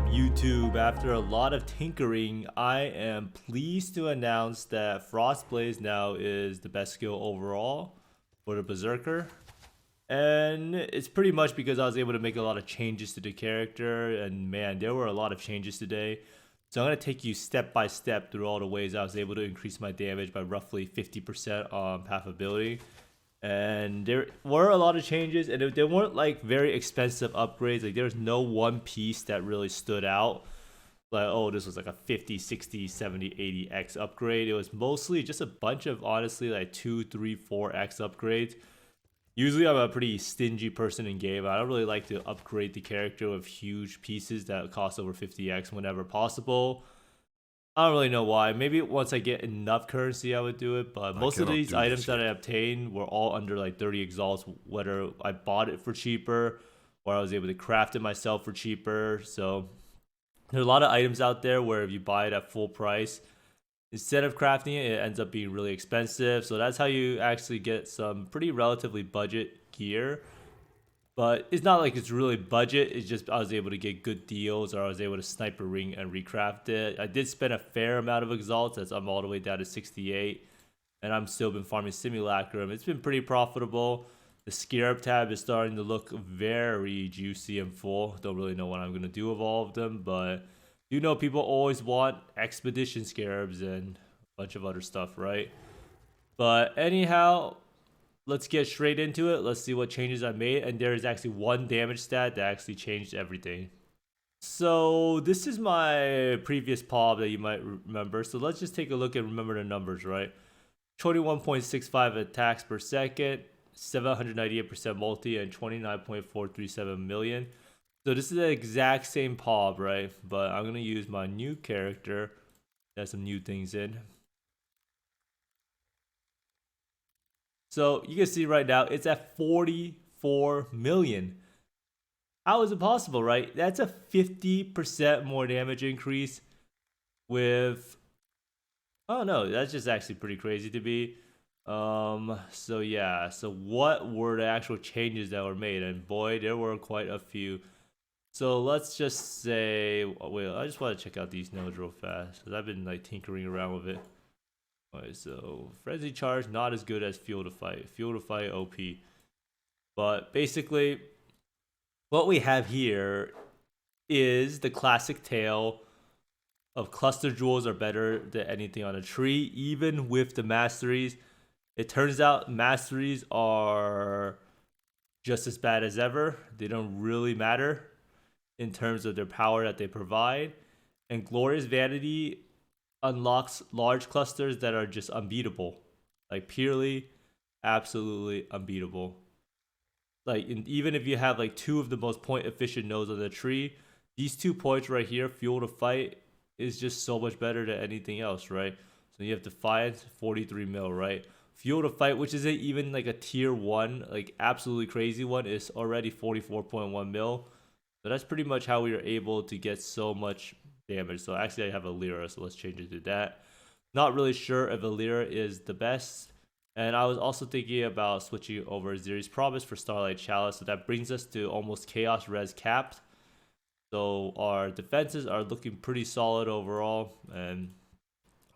up, YouTube? After a lot of tinkering, I am pleased to announce that Frostblaze now is the best skill overall for the Berserker. And it's pretty much because I was able to make a lot of changes to the character, and man, there were a lot of changes today. So I'm going to take you step by step through all the ways I was able to increase my damage by roughly 50% on path ability. And there were a lot of changes, and they weren't like very expensive upgrades. Like, there's no one piece that really stood out, like, oh, this was like a 50, 60, 70, 80x upgrade. It was mostly just a bunch of, honestly, like 2, 3, 4x upgrades. Usually I'm a pretty stingy person in game. I don't really like to upgrade the character with huge pieces that cost over 50x whenever possible. I don't really know why. Maybe once I get enough currency, I would do it. But most of these items that I obtained were all under like 30 exalts, whether I bought it for cheaper or I was able to craft it myself for cheaper. So there's a lot of items out there where if you buy it at full price, instead of crafting it, it ends up being really expensive. So that's how you actually get some pretty relatively budget gear. But it's not like it's really budget. It's just I was able to get good deals, or I was able to sniper ring and recraft it. I did spend a fair amount of exalts, as I'm all the way down to 68. And I'm still been farming Simulacrum. It's been pretty profitable. The Scarab tab is starting to look very juicy and full. Don't really know what I'm going to do with all of them. But you know, people always want Expedition Scarabs and a bunch of other stuff, right? But anyhow, let's get straight into it. Let's see what changes I made. And there is actually one damage stat that actually changed everything. So this is my previous POB that you might remember. So let's just take a look and remember the numbers, right? 21.65 attacks per second, 798% multi, and 29.437 million. So this is the exact same POB, right? But I'm going to use my new character that has some new things in. So you can see right now it's at 44 million. How is it possible, right? That's a 50% more damage increase with... Oh no, that's just actually pretty crazy to be. So yeah, so what were the actual changes that were made? And boy, there were quite a few. So let's just say, wait, I just want to check out these nodes real fast, because I've been like tinkering around with it. Alright, so Frenzy Charge, not as good as Fuel to Fight. Fuel to Fight, OP. But basically, what we have here is the classic tale of cluster jewels are better than anything on a tree, even with the masteries. It turns out masteries are just as bad as ever. They don't really matter in terms of their power that they provide. And Glorious Vanity unlocks large clusters that are just unbeatable, like purely absolutely unbeatable. Like, even if you have like two of the most point efficient nodes on the tree, these 2 points right here, Fuel to Fight, is just so much better than anything else, right? So you have to find 43 mil, right? Fuel to Fight, which isn't even like a tier 1, like absolutely crazy one, is already 44.1 mil. So that's pretty much how we are able to get so much damage. So actually I have a Lyra, so let's change it to that. Not really sure if a Lyra is the best. And I was also thinking about switching over Ziri's Promise for Starlight Chalice. So that brings us to almost Chaos Res capped. So our defenses are looking pretty solid overall. And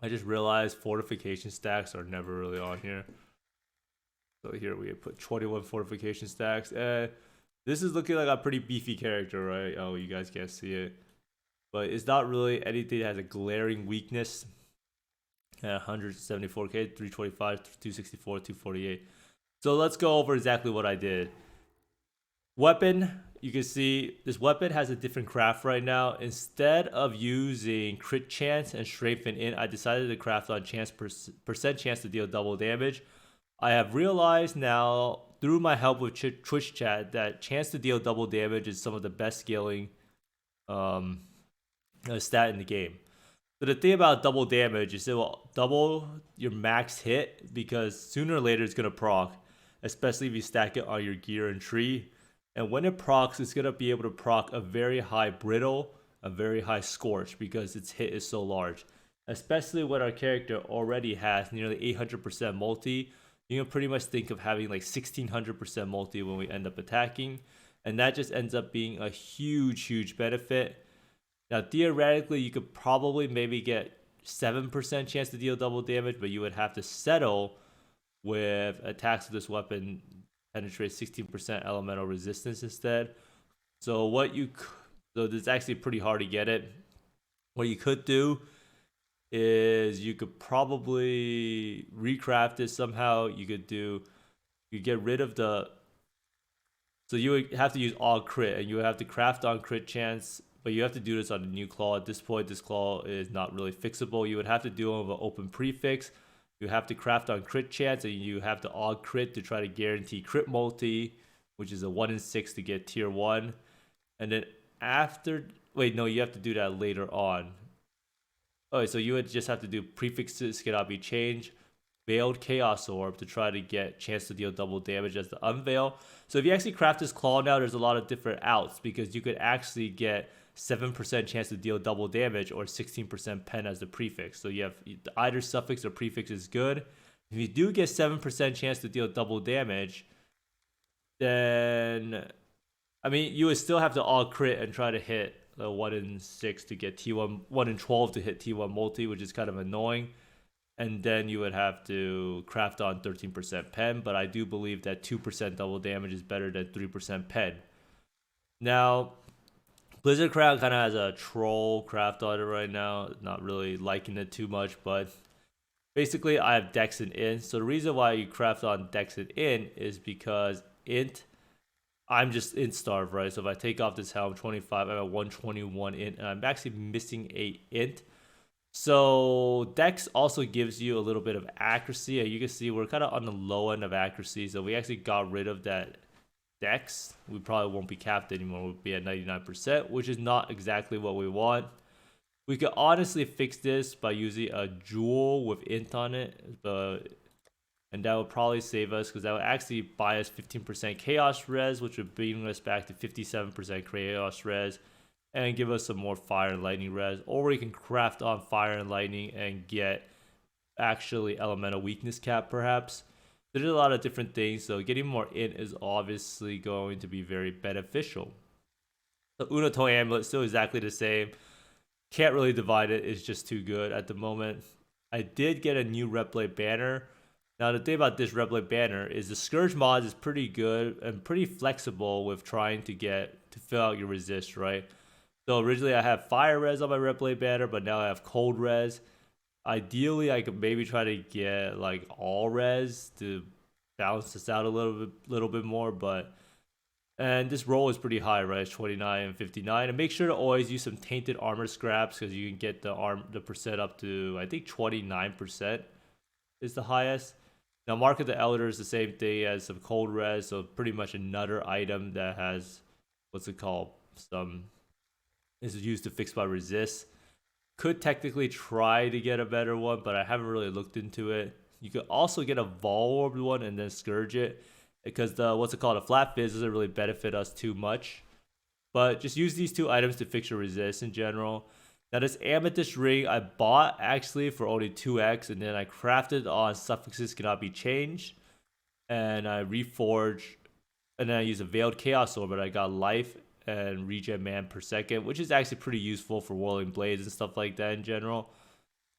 I just realized fortification stacks are never really on here. So here we put 21 fortification stacks. And this is looking like a pretty beefy character, right? Oh, you guys can't see it. But it's not really anything that has a glaring weakness. 174k, 325, 264, 248. So let's go over exactly what I did. Weapon, you can see this weapon has a different craft right now. Instead of using crit chance and strengthen in, I decided to craft on percent chance to deal double damage. I have realized now through my help with Twitch chat that chance to deal double damage is some of the best scaling stat in the game. So the thing about double damage is it will double your max hit, because sooner or later it's going to proc, especially if you stack it on your gear and tree. And when it procs, it's going to be able to proc a very high brittle, a very high scorch, because its hit is so large. Especially when our character already has nearly 800% multi, you can pretty much think of having like 1600% multi when we end up attacking. And that just ends up being a huge benefit. Now, theoretically, you could probably maybe get 7% chance to deal double damage, but you would have to settle with attacks with this weapon penetrate 16% elemental resistance instead. So so it's actually pretty hard to get it. What you could do is you could probably recraft it somehow. You get rid of so you would have to use all crit, and you would have to craft on crit chance, but you have to do this on a new claw. At this point, this claw is not really fixable. You would have to do it with an open prefix. You have to craft on crit chance, and you have to all crit to try to guarantee crit multi, which is a 1 in 6 to get tier 1. And then you have to do that later on. Okay, so you would just have to do prefixes cannot be changed, Veiled Chaos Orb to try to get chance to deal double damage as the unveil. So if you actually craft this claw now, there's a lot of different outs because you could actually get 7% chance to deal double damage or 16% pen as the prefix. So you have either suffix or prefix is good. If you do get 7% chance to deal double damage, then you would still have to all crit and try to hit the 1 in 6 to get T1, 1 in 12 to hit T1 multi, which is kind of annoying. And then you would have to craft on 13% pen, but I do believe that 2% double damage is better than 3% pen. Now, Blizzard Crown kind of has a troll craft on it right now. Not really liking it too much, but basically I have Dex and Int. So the reason why you craft on Dex and Int is because I'm just int starved, right? So if I take off this helm 25, I'm at 121 int, and I'm actually missing a int. So Dex also gives you a little bit of accuracy. You can see we're kind of on the low end of accuracy. So we actually got rid of that Dex. We probably won't be capped anymore. We'll be at 99%, which is not exactly what we want. We could honestly fix this by using a jewel with int on it. And that would probably save us because that would actually buy us 15% chaos res, which would bring us back to 57% chaos res and give us some more fire and lightning res. Or we can craft on fire and lightning and get actually elemental weakness cap perhaps. There's a lot of different things, so getting more int is obviously going to be very beneficial. The Unatoy Amulet still exactly the same. Can't really divide it, it's just too good at the moment. I did get a new Repblade banner. Now the thing about this Repblade banner is the Scourge mod is pretty good and pretty flexible with trying to fill out your resist, right? So originally I have fire res on my Repblade banner, but now I have cold res. Ideally I could maybe try to get like all res to balance this out a little bit more, and this roll is pretty high, right? It's 29 and 59. And make sure to always use some tainted armor scraps because you can get the percent up to I think 29% is the highest. Now, Mark of the Elder is the same thing as some cold res, so pretty much another item that has, is used to fix by resist. Could technically try to get a better one, but I haven't really looked into it. You could also get a Vol Orb one and then Scourge it, because a Flat Fizz doesn't really benefit us too much. But just use these two items to fix your resist in general. Now this Amethyst ring I bought actually for only 2x, and then I crafted on suffixes cannot be changed, and I reforged, and then I used a Veiled Chaos Orb, but I got life and regen man per second, which is actually pretty useful for Whirling Blades and stuff like that in general.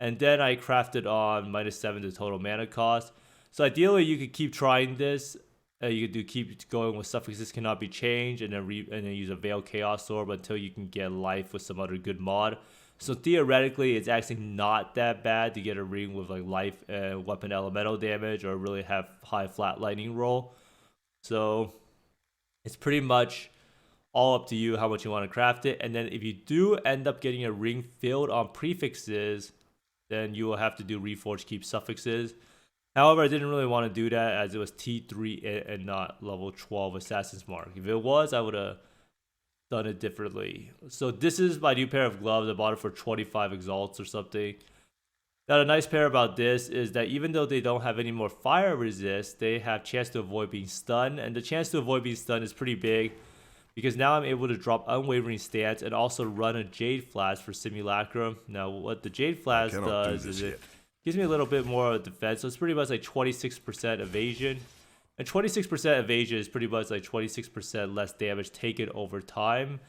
And then I crafted on -7 to total mana cost. So ideally you could keep trying this. You could keep going with suffixes cannot be changed, and then use a Veiled Chaos Orb until you can get life with some other good mod. So theoretically, it's actually not that bad to get a ring with like life and weapon elemental damage, or really have high flat lightning roll. So it's pretty much all up to you how much you want to craft it. And then if you do end up getting a ring filled on prefixes, then you will have to do reforge keep suffixes. However, I didn't really want to do that as it was T3 and not level 12 Assassin's Mark. If it was, I would have done it differently. So this is my new pair of gloves. I bought it for 25 exalts or something. Now the nice part about this is that even though they don't have any more fire resist, they have chance to avoid being stunned. And the chance to avoid being stunned is pretty big, because now I'm able to drop Unwavering Stance and also run a Jade Flask for Simulacrum. Now what the Jade Flask does is it gives me a little bit more defense. So it's pretty much like 26% evasion. And 26% evasion is pretty much like 26% less damage taken over time.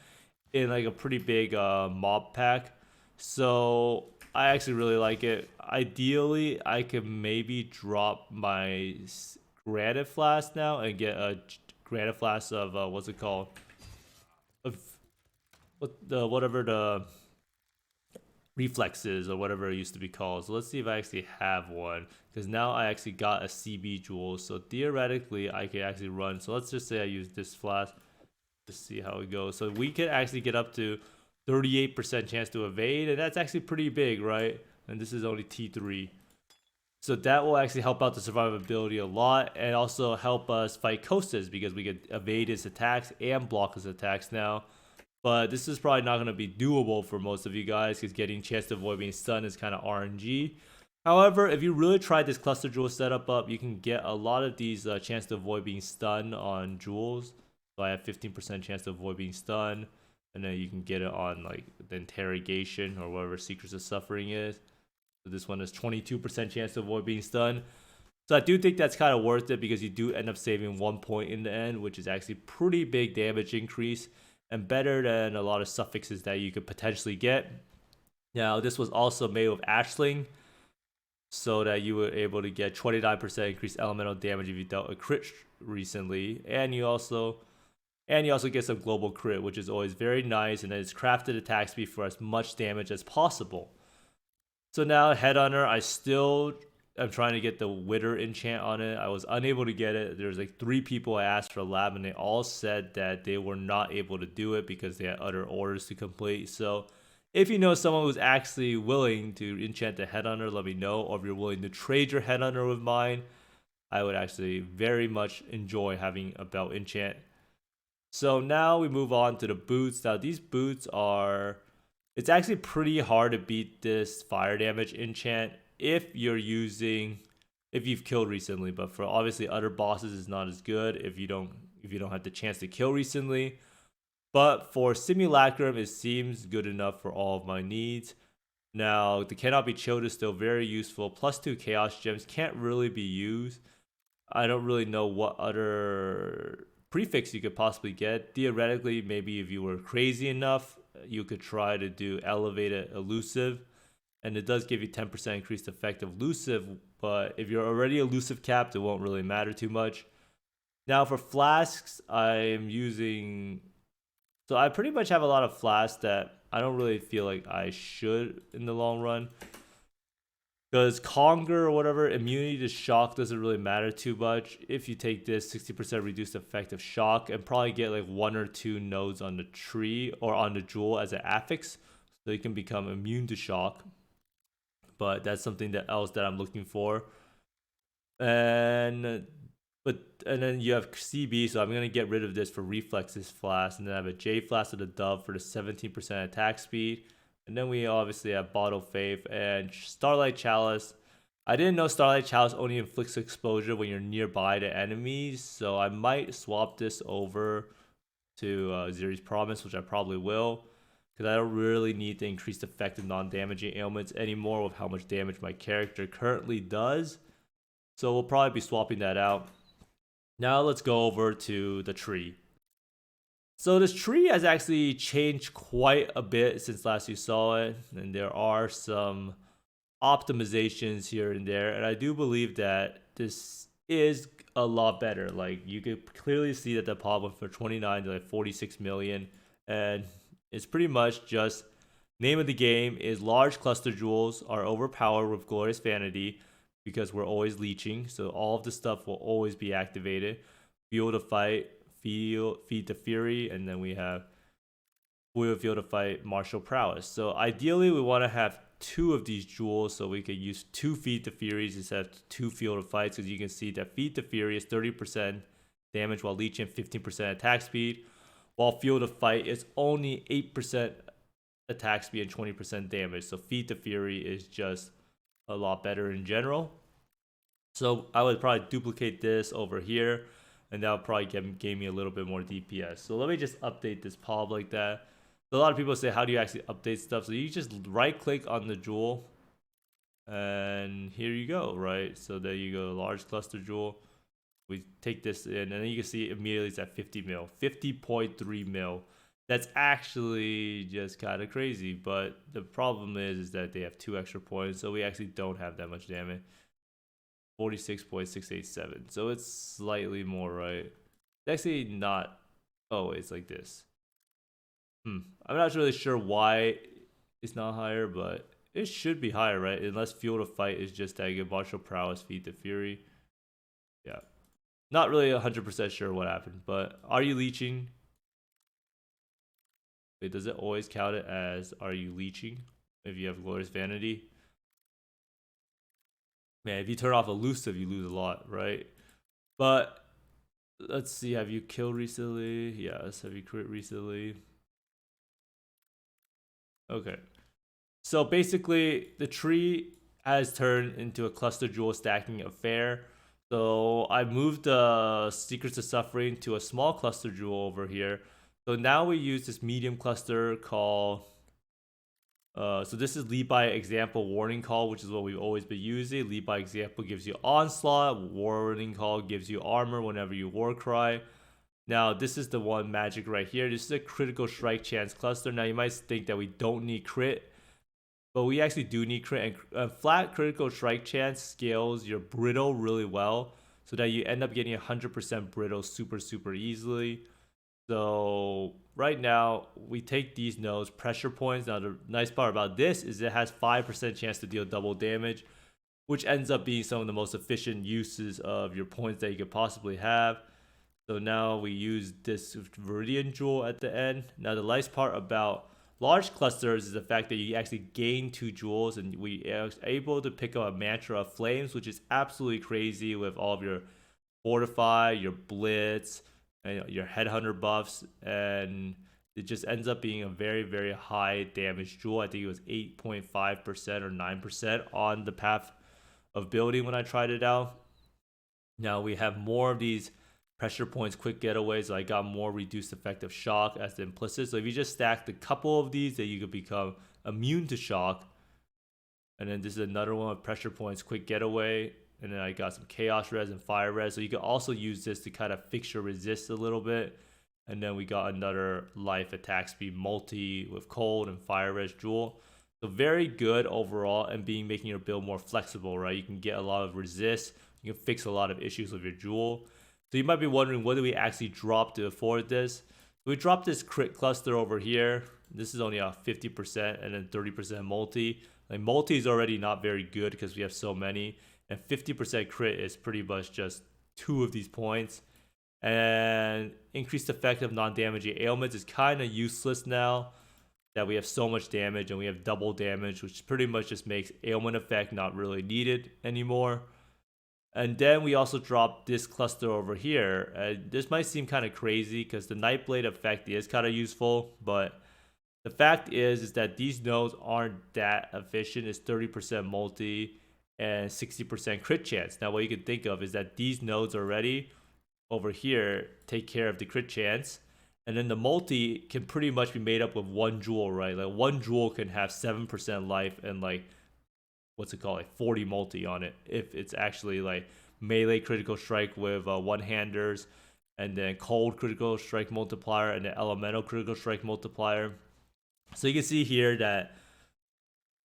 in like a pretty big mob pack. So I actually really like it. Ideally, I could maybe drop my granite flask now and get a granite flask of what's it called? Of whatever the reflexes or whatever it used to be called. So let's see if I actually have one, because now I actually got a CB jewel. So theoretically, I could actually run. So let's just say I use this flask to see how it goes. So we could actually get up to 38% chance to evade, and that's actually pretty big, right? And this is only T3. So that will actually help out the survivability a lot, and also help us fight Kostas because we could evade his attacks and block his attacks now. But this is probably not going to be doable for most of you guys because getting chance to avoid being stunned is kind of RNG. However, if you really try this cluster jewel setup up, you can get a lot of these chance to avoid being stunned on jewels. So I have 15% chance to avoid being stunned, and then you can get it on like the interrogation or whatever Secrets of Suffering is. So this one is 22% chance to avoid being stunned. So I do think that's kind of worth it because you do end up saving 1 point in the end, which is actually pretty big damage increase and better than a lot of suffixes that you could potentially get. Now, this was also made with Ashling, so that you were able to get 29% increased elemental damage if you dealt a crit recently, and you also get some global crit, which is always very nice, and then it's crafted attack speed for as much damage as possible. So now Headhunter, I still am trying to get the Wither enchant on it. I was unable to get it. There's like 3 people I asked for a lab, and they all said that they were not able to do it because they had other orders to complete. So if you know someone who's actually willing to enchant the Headhunter, let me know. Or if you're willing to trade your Headhunter with mine, I would actually very much enjoy having a belt enchant. So now we move on to the boots. Now these boots are... It's actually pretty hard to beat this fire damage enchant if you've killed recently, but for obviously other bosses it's not as good if you don't have the chance to kill recently. But for Simulacrum, it seems good enough for all of my needs. Now the Cannot Be Chilled is still very useful. +2 Chaos Gems can't really be used. I don't really know what other prefix you could possibly get. Theoretically, maybe if you were crazy enough, you could try to do Elevated Elusive, and it does give you 10% increased effect of elusive, but if you're already elusive capped, it won't really matter too much. Now for flasks, I'm using... So I pretty much have a lot of flasks that I don't really feel like I should in the long run. Because Conger or whatever, immunity to shock doesn't really matter too much. If you take this 60% reduced effect of shock and probably get like 1 or 2 nodes on the tree or on the jewel as an affix, so you can become immune to shock. But that's something else that I'm looking for. And then you have CB, so I'm gonna get rid of this for reflexes flask, and then I have a J flask of the dove for the 17% attack speed. And then we obviously have Bottle Faith and Starlight Chalice. I didn't know Starlight Chalice only inflicts exposure when you're nearby to enemies, so I might swap this over to Ziri's Promise, which I probably will, because I don't really need to increase the effect of non-damaging ailments anymore with how much damage my character currently does. So we'll probably be swapping that out. Now let's go over to the tree. So this tree has actually changed quite a bit since last you saw it, and there are some optimizations here and there, and I do believe that this is a lot better. Like, you could clearly see that the pop went from 29 to like 46 million, and it's pretty much just name of the game is large cluster jewels are overpowered with glorious vanity because we're always leeching, so all of the stuff will always be activated. Fuel to fight, feed to fury, and then we have fuel to fight, martial prowess. So ideally we want to have 2 of these jewels so we could use 2 feed to furies instead of 2 fuel to fights, because you can see that feed to fury is 30% damage while leeching 15% attack speed, while fuel to fight is only 8% attack speed and 20% damage. So feed to fury is just a lot better in general. So I would probably duplicate this over here, and that'll probably give me a little bit more DPS. So let me just update this pop like that. So a lot of people say, how do you actually update stuff? So you just right click on the jewel, and here you go, right? So there you go, large cluster jewel. We take this in, and then you can see immediately it's at 50 mil, 50.3 mil. That's actually just kind of crazy. But the problem is that they have 2 extra points, so we actually don't have that much damage. 46.687. So it's slightly more, right? It's actually not. Oh, it's like this. I'm not really sure why it's not higher, but it should be higher, right? Unless fuel to fight is just that good martial prowess feat to fury. Yeah. Not really 100% sure what happened, but are you leeching? Wait, does it always count it as are you leeching if you have glorious vanity? Man, if you turn off elusive, you lose a lot, right? But let's see, have you killed recently? Yes, have you crit recently? Okay. So basically, the tree has turned into a cluster jewel stacking affair. So I moved the Secrets of Suffering to a small cluster jewel over here. So now we use this medium cluster called so this is lead by example warning call, which is what we've always been using. Lead by example gives you onslaught. Warning call gives you armor whenever you war cry. Now this is the one magic right here. This is a critical strike chance cluster. Now you might think that we don't need crit, but we actually do need crit. And flat critical strike chance scales your brittle really well, so that you end up getting 100% brittle super easily. So right now we take these nodes, pressure points. Now the nice part about this is it has 5% chance to deal double damage, which ends up being some of the most efficient uses of your points that you could possibly have. So now we use this Viridian Jewel at the end. Now the nice part about large clusters is the fact that you actually gain 2 jewels, and we are able to pick up a Mantra of Flames, which is absolutely crazy with all of your Fortify, your Blitz, and your Headhunter buffs, and it just ends up being a very high damage jewel. I think it was 8.5% or 9% on the path of building when I tried it out. Now we have more of these pressure points, quick getaways. So I got more reduced effective shock as the implicit. So if you just stacked a couple of these, then you could become immune to shock. And then this is another one with pressure points, quick getaway. And then I got some chaos res and fire res. So you can also use this to kind of fix your resist a little bit. And then we got another life attack speed multi with cold and fire res jewel. So very good overall, and making your build more flexible, right? You can get a lot of resist. You can fix a lot of issues with your jewel. So you might be wondering, what do we actually drop to afford this? We dropped this crit cluster over here. This is only a 50% and then 30% multi. Like multi is already not very good because we have so many. And 50% crit is pretty much just 2 of these points. And increased effect of non-damaging ailments is kind of useless now that we have so much damage and we have double damage, which pretty much just makes ailment effect not really needed anymore. And then we also dropped this cluster over here. This might seem kind of crazy because the Nightblade effect is kind of useful, but the fact is that these nodes aren't that efficient. It's 30% multi and 60% crit chance. Now what you can think of is that these nodes already over here take care of the crit chance, and then the multi can pretty much be made up with 1 jewel, right? Like 1 jewel can have 7% life and like what's it called, like 40 multi on it if it's actually like melee critical strike with one-handers, and then cold critical strike multiplier, and then elemental critical strike multiplier. So you can see here that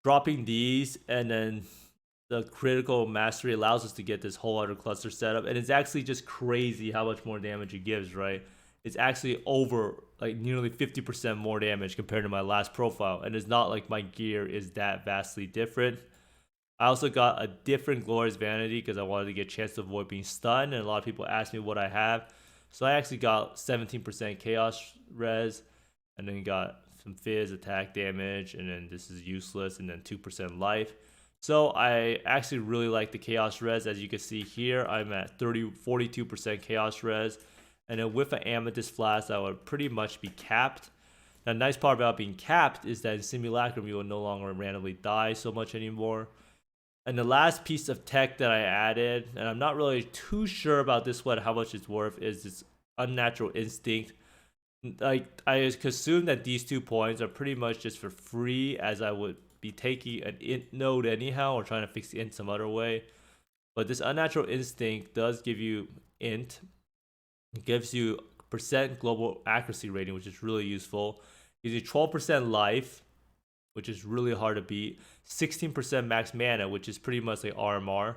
dropping these and then the critical mastery allows us to get this whole other cluster setup, and it's actually just crazy how much more damage it gives, right? It's actually over like nearly 50% more damage compared to my last profile, and it's not like my gear is that vastly different. I also got a different Glorious Vanity because I wanted to get a chance to avoid being stunned, and a lot of people asked me what I have. So I actually got 17% Chaos Res, and then got some Fizz attack damage, and then this is useless, and then 2% life. So I actually really like the Chaos Res. As you can see here, I'm at 42% Chaos Res, and then with an Amethyst Flask, I would pretty much be capped. Now, the nice part about being capped is that in Simulacrum, you will no longer randomly die so much anymore. And the last piece of tech that I added, and I'm not really too sure about this one, how much it's worth, is this Unnatural Instinct. Like, I assume that these 2 points are pretty much just for free, as I would be taking an int node anyhow, or trying to fix the int some other way. But this Unnatural Instinct does give you int. It gives you percent global accuracy rating, which is really useful. Gives you 12% life, which is really hard to beat. 16% max mana, which is pretty much like RMR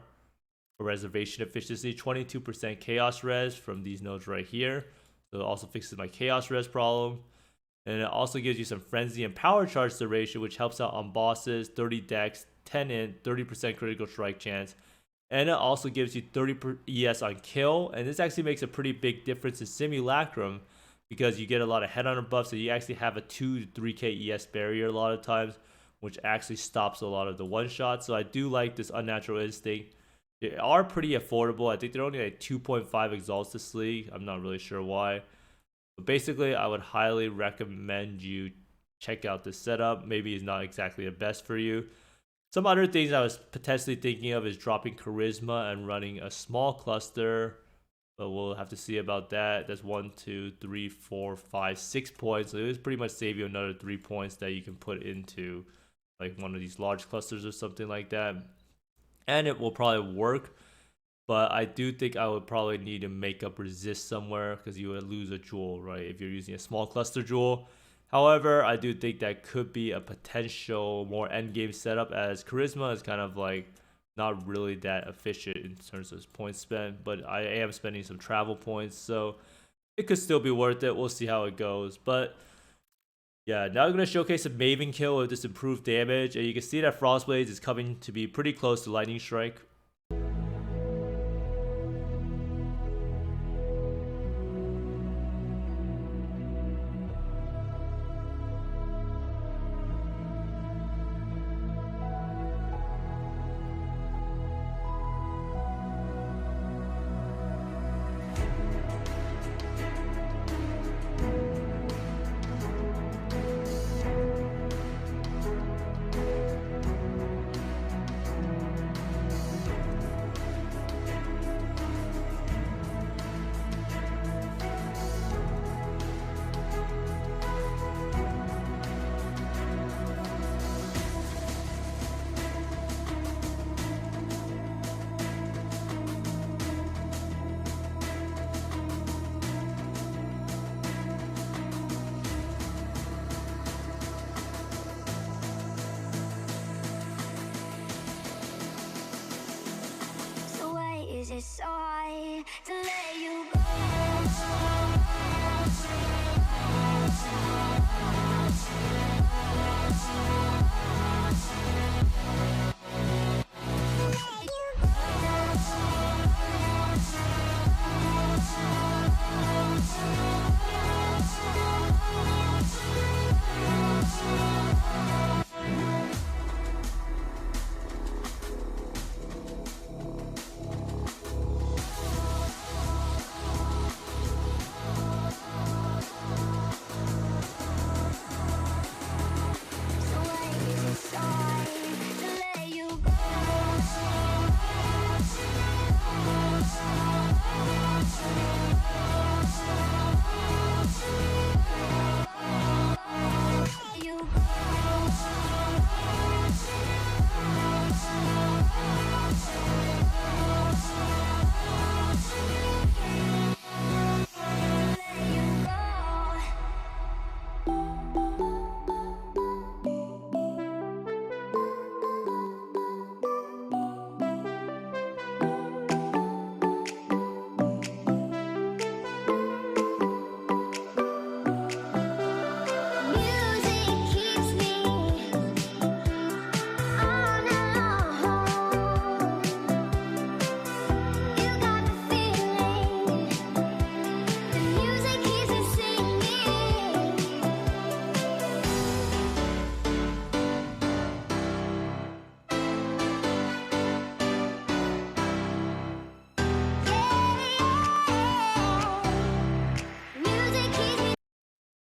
for reservation efficiency. 22% chaos res from these nodes right here. So it also fixes my chaos res problem. And it also gives you some frenzy and power charge duration, which helps out on bosses. 30 dex, 10 in, 30% critical strike chance. And it also gives you 30 ES on kill. And this actually makes a pretty big difference in Simulacrum, because you get a lot of headhunter buffs, so you actually have a 2 to 3k ES barrier a lot of times, which actually stops a lot of the one shots. So I do like this Unnatural Instinct. They are pretty affordable. I think they're only like 2.5 exalts this league. I'm not really sure why. But basically, I would highly recommend you check out this setup. Maybe it's not exactly the best for you. Some other things I was potentially thinking of is dropping Charisma and running a small cluster. But we'll have to see about that. That's 1, 2, 3, 4, 5, 6 points. So it was pretty much save you another 3 points that you can put into like one of these large clusters or something like that. And it will probably work. But I do think I would probably need to make up resist somewhere, because you would lose a jewel, right, if you're using a small cluster jewel. However, I do think that could be a potential more endgame setup, as Charisma is kind of like not really that efficient in terms of points spent, but I am spending some travel points, so it could still be worth it. We'll see how it goes. But yeah, now I'm going to showcase a Maven kill with this improved damage, and you can see that Frostblades is coming to be pretty close to Lightning Strike. Is it so hard to let you go?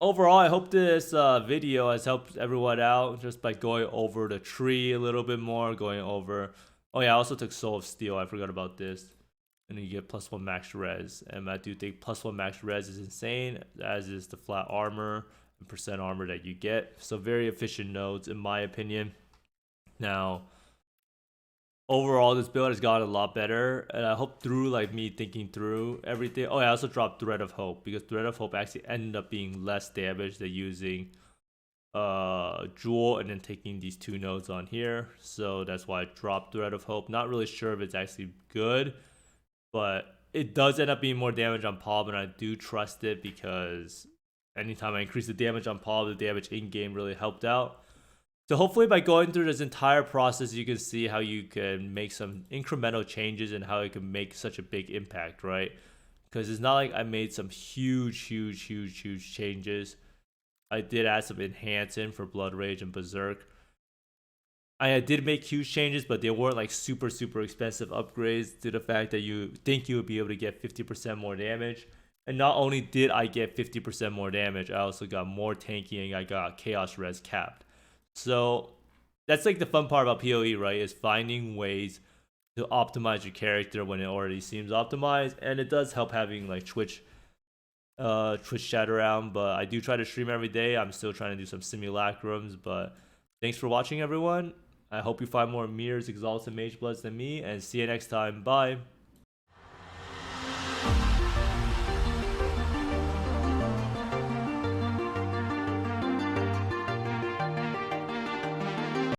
Overall, I hope this video has helped everyone out just by going over the tree a little bit more, going over... Oh yeah, I also took Soul of Steel. I forgot about this. And you get +1 max res. And I do think +1 max res is insane, as is the flat armor and percent armor that you get. So very efficient nodes, in my opinion. Now, overall this build has gotten a lot better, and I hope through like me thinking through everything. Oh, I also dropped Thread of Hope because Thread of Hope actually ended up being less damage than using Jewel and then taking these 2 nodes on here. So that's why I dropped Thread of Hope. Not really sure if it's actually good, but it does end up being more damage on Palm, and I do trust it because anytime I increase the damage on Palm, the damage in game really helped out. So hopefully by going through this entire process, you can see how you can make some incremental changes and how it can make such a big impact, right? Because it's not like I made some huge changes. I did add some enhancement for Blood Rage and Berserk. I did make huge changes, but they weren't like super expensive upgrades to the fact that you think you would be able to get 50% more damage. And not only did I get 50% more damage, I also got more tanky and I got Chaos Res capped. So that's like the fun part about PoE, right? Is finding ways to optimize your character when it already seems optimized. And it does help having like Twitch chat around, but I do try to stream every day. I'm still trying to do some simulacrums, but thanks for watching, everyone. I hope you find more Mirrors, Exalts, and Mage Bloods than me, and see you next time. Bye.